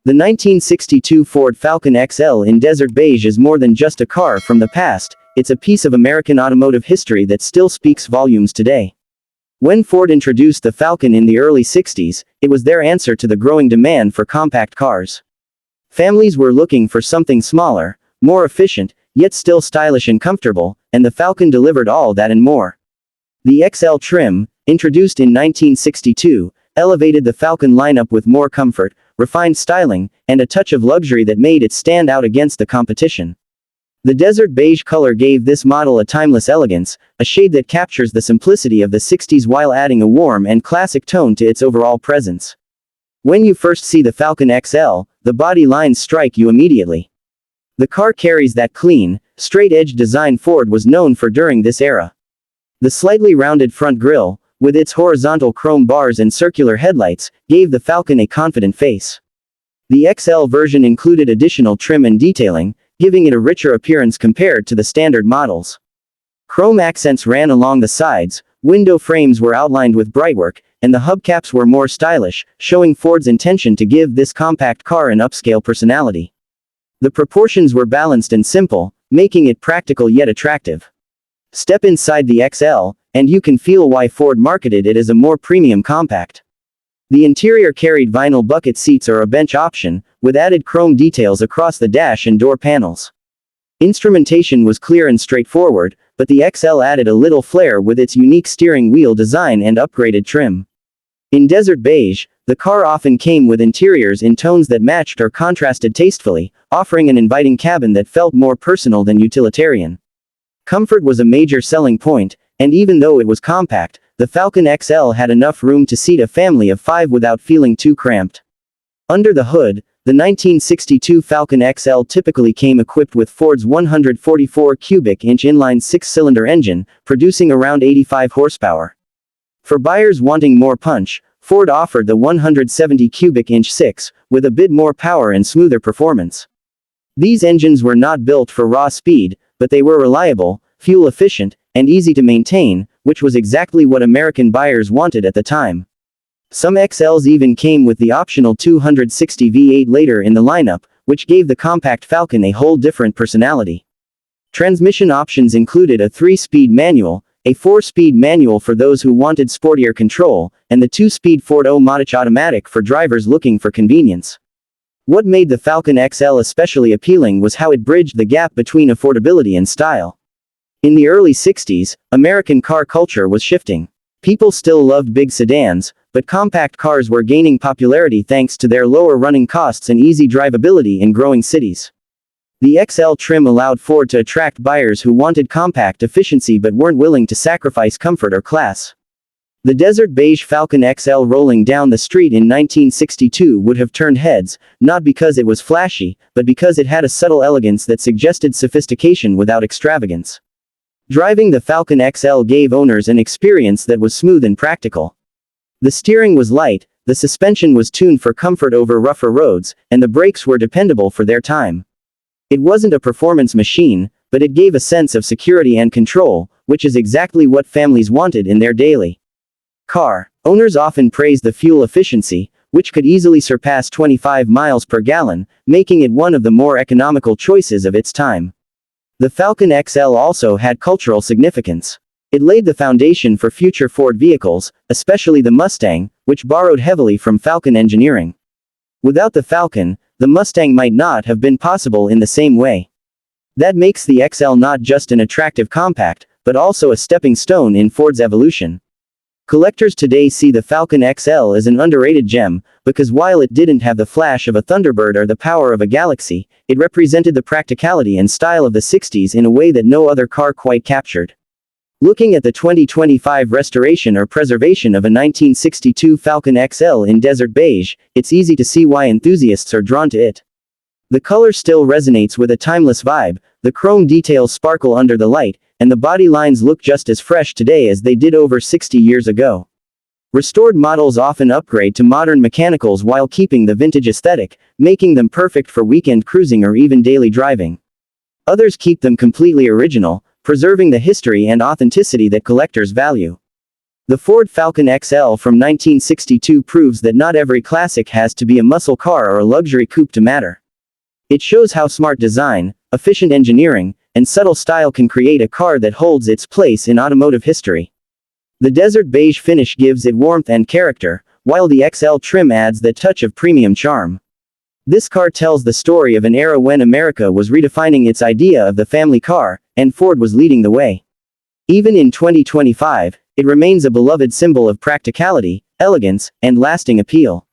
The 1962 Ford Falcon XL in Desert Beige is more than just a car from the past, it's a piece of American automotive history that still speaks volumes today. When Ford introduced the Falcon in the early 60s, it was their answer to the growing demand for compact cars. Families were looking for something smaller, more efficient, yet still stylish and comfortable, and the Falcon delivered all that and more. The XL trim, introduced in 1962, elevated the Falcon lineup with more comfort, refined styling, and a touch of luxury that made it stand out against the competition. The desert beige color gave this model a timeless elegance, a shade that captures the simplicity of the 60s while adding a warm and classic tone to its overall presence. When you first see the Falcon XL, the body lines strike you immediately. The car carries that clean, straight-edge design Ford was known for during this era. The slightly rounded front grille, with its horizontal chrome bars and circular headlights, gave the Falcon a confident face. The XL version included additional trim and detailing, giving it a richer appearance compared to the standard models. Chrome accents ran along the sides, window frames were outlined with brightwork, and the hubcaps were more stylish, showing Ford's intention to give this compact car an upscale personality. The proportions were balanced and simple, making it practical yet attractive. Step inside the XL, and you can feel why Ford marketed it as a more premium compact. The interior carried vinyl bucket seats or a bench option, with added chrome details across the dash and door panels. Instrumentation was clear and straightforward, but the XL added a little flair with its unique steering wheel design and upgraded trim. In Desert Beige, the car often came with interiors in tones that matched or contrasted tastefully, offering an inviting cabin that felt more personal than utilitarian. Comfort was a major selling point, and even though it was compact, the Falcon XL had enough room to seat a family of 5 without feeling too cramped. Under the hood, the 1962 Falcon XL typically came equipped with Ford's 144 cubic inch inline 6-cylinder engine, producing around 85 horsepower. For buyers wanting more punch, Ford offered the 170 cubic inch 6, with a bit more power and smoother performance. These engines were not built for raw speed, but they were reliable, fuel-efficient, and easy to maintain, which was exactly what American buyers wanted at the time. Some XLs even came with the optional 260 V8 later in the lineup, which gave the compact Falcon a whole different personality. Transmission options included a 3-speed manual, a 4-speed manual for those who wanted sportier control, and the 2-speed Ford O-Matic automatic for drivers looking for convenience. What made the Falcon XL especially appealing was how it bridged the gap between affordability and style. In the early 60s, American car culture was shifting. People still loved big sedans, but compact cars were gaining popularity thanks to their lower running costs and easy drivability in growing cities. The XL trim allowed Ford to attract buyers who wanted compact efficiency but weren't willing to sacrifice comfort or class. The Desert Beige Falcon XL rolling down the street in 1962 would have turned heads, not because it was flashy, but because it had a subtle elegance that suggested sophistication without extravagance. Driving the Falcon XL gave owners an experience that was smooth and practical. The steering was light, the suspension was tuned for comfort over rougher roads, and the brakes were dependable for their time. It wasn't a performance machine, but it gave a sense of security and control, which is exactly what families wanted in their daily car. Owners often praised the fuel efficiency, which could easily surpass 25 miles per gallon, making it one of the more economical choices of its time. The Falcon XL also had cultural significance. It laid the foundation for future Ford vehicles, especially the Mustang, which borrowed heavily from Falcon engineering. Without the Falcon, the Mustang might not have been possible in the same way. That makes the XL not just an attractive compact, but also a stepping stone in Ford's evolution. Collectors today see the Falcon XL as an underrated gem, because while it didn't have the flash of a Thunderbird or the power of a Galaxy, it represented the practicality and style of the 60s in a way that no other car quite captured. Looking at the 2025 restoration or preservation of a 1962 Falcon XL in Desert Beige, it's easy to see why enthusiasts are drawn to it. The color still resonates with a timeless vibe, the chrome details sparkle under the light, and the body lines look just as fresh today as they did over 60 years ago. Restored models often upgrade to modern mechanicals while keeping the vintage aesthetic, making them perfect for weekend cruising or even daily driving. Others keep them completely original, preserving the history and authenticity that collectors value. The Ford Falcon XL from 1962 proves that not every classic has to be a muscle car or a luxury coupe to matter. It shows how smart design, efficient engineering, and subtle style can create a car that holds its place in automotive history. The desert beige finish gives it warmth and character, while the XL trim adds that touch of premium charm. This car tells the story of an era when America was redefining its idea of the family car, and Ford was leading the way. Even in 2025, it remains a beloved symbol of practicality, elegance, and lasting appeal.